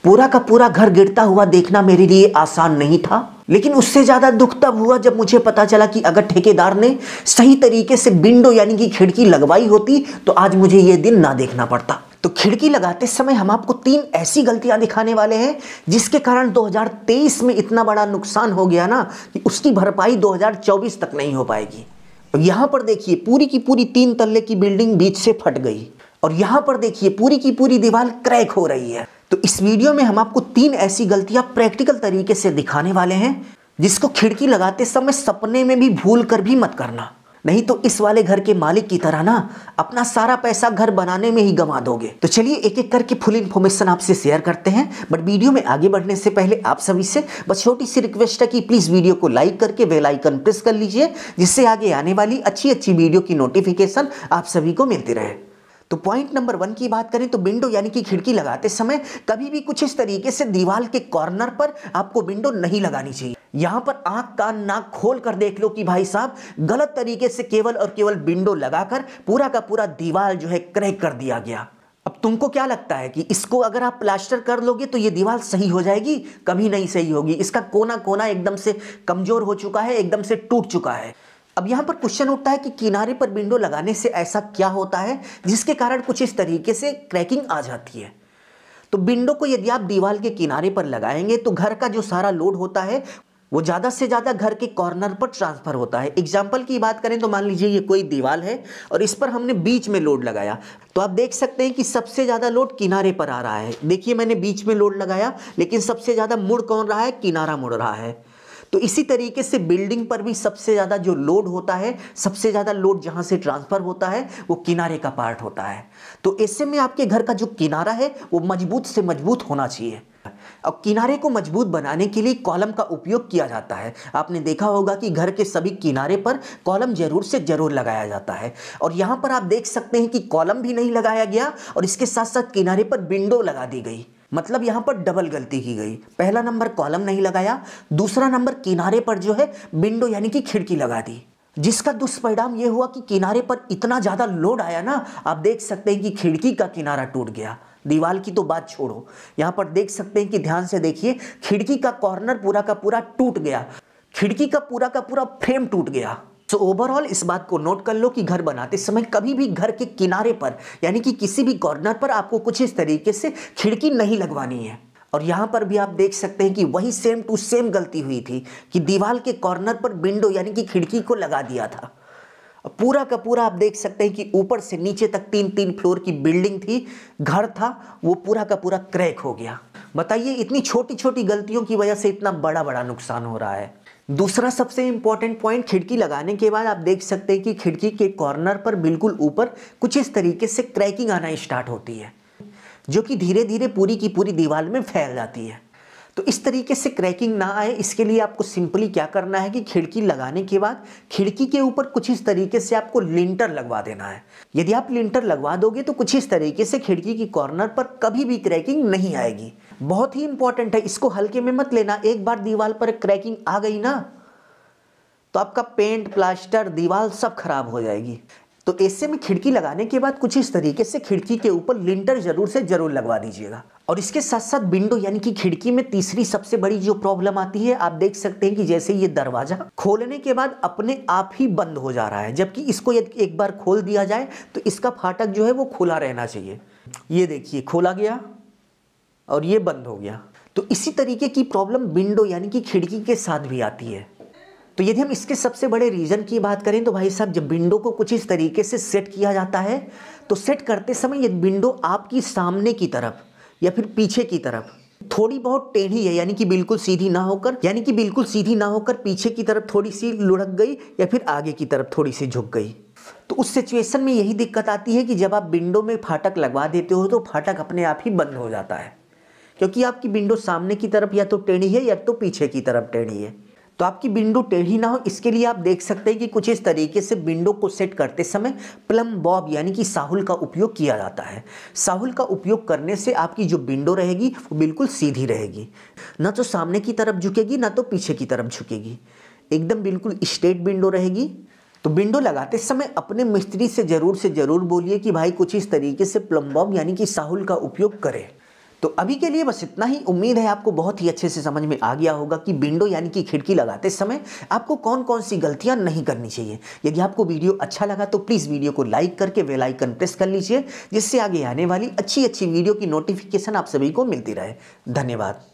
पूरा का पूरा घर गिरता हुआ देखना मेरे लिए आसान नहीं था, लेकिन उससे ज्यादा दुख तब हुआ जब मुझे पता चला कि अगर ठेकेदार ने सही तरीके से विंडो यानी कि खिड़की लगवाई होती तो आज मुझे यह दिन ना देखना पड़ता। तो खिड़की लगाते समय हम आपको 3 ऐसी गलतियां दिखाने वाले हैं जिसके कारण 2023 में इतना बड़ा नुकसान हो गया ना कि उसकी भरपाई 2024 तक नहीं हो पाएगी। यहां पर देखिए पूरी की पूरी 3 तल्ले की बिल्डिंग बीच से फट गई और यहां पर देखिए पूरी की पूरी दीवार क्रैक हो रही है। तो इस वीडियो में हम आपको 3 ऐसी गलतियां प्रैक्टिकल तरीके से दिखाने वाले हैं जिसको खिड़की लगाते समय सपने में भी भूल कर भी मत करना, नहीं तो इस वाले घर के मालिक की तरह ना अपना सारा पैसा घर बनाने में ही गंवा दोगे। तो चलिए एक एक करके फुल इन्फॉर्मेशन आपसे शेयर करते हैं, बट वीडियो में आगे बढ़ने से पहले आप सभी से बस छोटी सी रिक्वेस्ट है कि प्लीज वीडियो को लाइक करके बेल आइकन प्रेस कर लीजिए, जिससे आगे आने वाली अच्छी अच्छी वीडियो की नोटिफिकेशन आप सभी को मिलती रहे। तो पॉइंट नंबर 1 की बात करें तो विंडो यानी कि खिड़की लगाते समय कभी भी कुछ इस तरीके से दीवार के कॉर्नर पर आपको विंडो नहीं लगानी चाहिए। यहां पर आंख कान नाक खोल कर देख लो कि भाई साहब गलत तरीके से केवल और केवल विंडो लगाकर पूरा का पूरा दीवार जो है क्रैक कर दिया गया। अब तुमको क्या लगता है कि इसको अगर आप प्लास्टर कर लोगे तो ये दीवार सही हो जाएगी? कभी नहीं सही होगी। इसका कोना कोना एकदम से कमजोर हो चुका है, एकदम से टूट चुका है। अब यहां पर क्वेश्चन उठता है कि किनारे पर विंडो लगाने से ऐसा क्या होता है जिसके कारण कुछ इस तरीके से क्रैकिंग आ जाती है। तो विंडो को यदि आप दीवार के किनारे पर लगाएंगे तो घर का जो सारा लोड होता है वो ज्यादा से ज्यादा घर के कॉर्नर पर ट्रांसफर होता है। एग्जाम्पल की बात करें तो मान लीजिए ये कोई दीवार है और इस पर हमने बीच में लोड लगाया, तो आप देख सकते हैं कि सबसे ज्यादा लोड किनारे पर आ रहा है। देखिए मैंने बीच में लोड लगाया लेकिन सबसे ज्यादा मुड़ कौन रहा है? किनारा मुड़ रहा है। तो इसी तरीके से बिल्डिंग पर भी सबसे ज्यादा जो लोड होता है, सबसे ज्यादा लोड जहां से ट्रांसफर होता है वो किनारे का पार्ट होता है। तो ऐसे में आपके घर का जो किनारा है वो मजबूत से मजबूत होना चाहिए। अब किनारे को मजबूत बनाने के लिए कॉलम का उपयोग किया जाता है। आपने देखा होगा कि घर के सभी किनारे पर कॉलम जरूर से जरूर लगाया जाता है, और यहां पर आप देख सकते हैं कि कॉलम भी नहीं लगाया गया और इसके साथ साथ किनारे पर विंडो लगा दी गई। मतलब यहां पर डबल गलती की गई। पहला नंबर कॉलम नहीं लगाया, दूसरा नंबर किनारे पर जो है विंडो यानी कि खिड़की लगा दी, जिसका दुष्परिणाम यह हुआ कि किनारे पर इतना ज्यादा लोड आया ना, आप देख सकते हैं कि खिड़की का किनारा टूट गया। दीवार की तो बात छोड़ो, यहां पर देख सकते हैं कि ध्यान से देखिए खिड़की का कॉर्नर पूरा का पूरा टूट गया, खिड़की का पूरा फ्रेम टूट गया। तो ओवरऑल इस बात को नोट कर लो कि घर बनाते समय कभी भी घर के किनारे पर यानी कि किसी भी कॉर्नर पर आपको कुछ इस तरीके से खिड़की नहीं लगवानी है। और यहां पर भी आप देख सकते हैं कि वही सेम टू सेम गलती हुई थी कि दीवार के कॉर्नर पर विंडो यानी कि खिड़की को लगा दिया था। पूरा का पूरा आप देख सकते हैं कि ऊपर से नीचे तक 3-3 फ्लोर की बिल्डिंग थी, घर था, वो पूरा का पूरा क्रैक हो गया। बताइए इतनी छोटी छोटी गलतियों की वजह से इतना बड़ा बड़ा नुकसान हो रहा है। दूसरा सबसे इंपॉर्टेंट पॉइंट, खिड़की लगाने के बाद आप देख सकते हैं कि खिड़की के कॉर्नर पर बिल्कुल ऊपर कुछ इस तरीके से क्रैकिंग आना स्टार्ट होती है, जो कि धीरे धीरे पूरी की पूरी दीवार में फैल जाती है। तो इस तरीके से क्रैकिंग ना आए इसके लिए आपको सिंपली क्या करना है कि खिड़की लगाने के बाद खिड़की के ऊपर कुछ इस तरीके से आपको लिंटर लगवा देना है। यदि आप लिंटर लगवा दोगे तो कुछ इस तरीके से खिड़की की कॉर्नर पर कभी भी क्रैकिंग नहीं आएगी। बहुत ही इंपॉर्टेंट है, इसको हल्के में मत लेना। एक बार दीवार पर क्रैकिंग आ गई ना तो आपका पेंट प्लास्टर दीवार सब खराब हो जाएगी। तो ऐसे में खिड़की लगाने के बाद कुछ इस तरीके से खिड़की के ऊपर लिंटर जरूर से जरूर लगवा दीजिएगा। और इसके साथ साथ विंडो यानी कि खिड़की में तीसरी सबसे बड़ी जो प्रॉब्लम आती है, आप देख सकते हैं कि जैसे ये दरवाजा खोलने के बाद अपने आप ही बंद हो जा रहा है, जबकि इसको यदि एक बार खोल दिया जाए तो इसका फाटक जो है वो खुला रहना चाहिए। ये देखिए खोला गया और ये बंद हो गया। तो इसी तरीके की प्रॉब्लम विंडो यानी कि खिड़की के साथ भी आती है। तो यदि हम इसके सबसे बड़े रीजन की बात करें तो भाई साहब जब विंडो को कुछ इस तरीके से सेट किया जाता है तो सेट करते समय यदि विंडो आपकी सामने की तरफ या फिर पीछे की तरफ थोड़ी बहुत टेढ़ी है, यानी कि बिल्कुल सीधी ना होकर पीछे की तरफ थोड़ी सी लुढ़क गई या फिर आगे की तरफ थोड़ी सी झुक गई, तो उस सिचुएशन में यही दिक्कत आती है कि जब आप विंडो में फाटक लगवा देते हो तो फाटक अपने आप ही बंद हो जाता है, क्योंकि आपकी विंडो सामने की तरफ या तो टेढ़ी है या तो पीछे की तरफ टेढ़ी है। तो आपकी विंडो टेढ़ी ना हो इसके लिए आप देख सकते हैं कि कुछ इस तरीके से विंडो को सेट करते समय प्लम बॉब यानी कि साहुल का उपयोग किया जाता है। साहुल का उपयोग करने से आपकी जो विंडो रहेगी वो बिल्कुल सीधी रहेगी, ना तो सामने की तरफ झुकेगी ना तो पीछे की तरफ झुकेगी, एकदम बिल्कुल स्ट्रेट विंडो रहेगी। तो विंडो लगाते समय अपने मिस्त्री से जरूर बोलिए कि भाई कुछ इस तरीके से प्लम बॉब यानी कि साहुल का उपयोग करें। तो अभी के लिए बस इतना ही। उम्मीद है आपको बहुत ही अच्छे से समझ में आ गया होगा कि विंडो यानी कि खिड़की लगाते समय आपको कौन कौन सी गलतियां नहीं करनी चाहिए। यदि आपको वीडियो अच्छा लगा तो प्लीज़ वीडियो को लाइक करके बेल आइकन प्रेस कर लीजिए, जिससे आगे आने वाली अच्छी अच्छी वीडियो की नोटिफिकेशन आप सभी को मिलती रहे। धन्यवाद।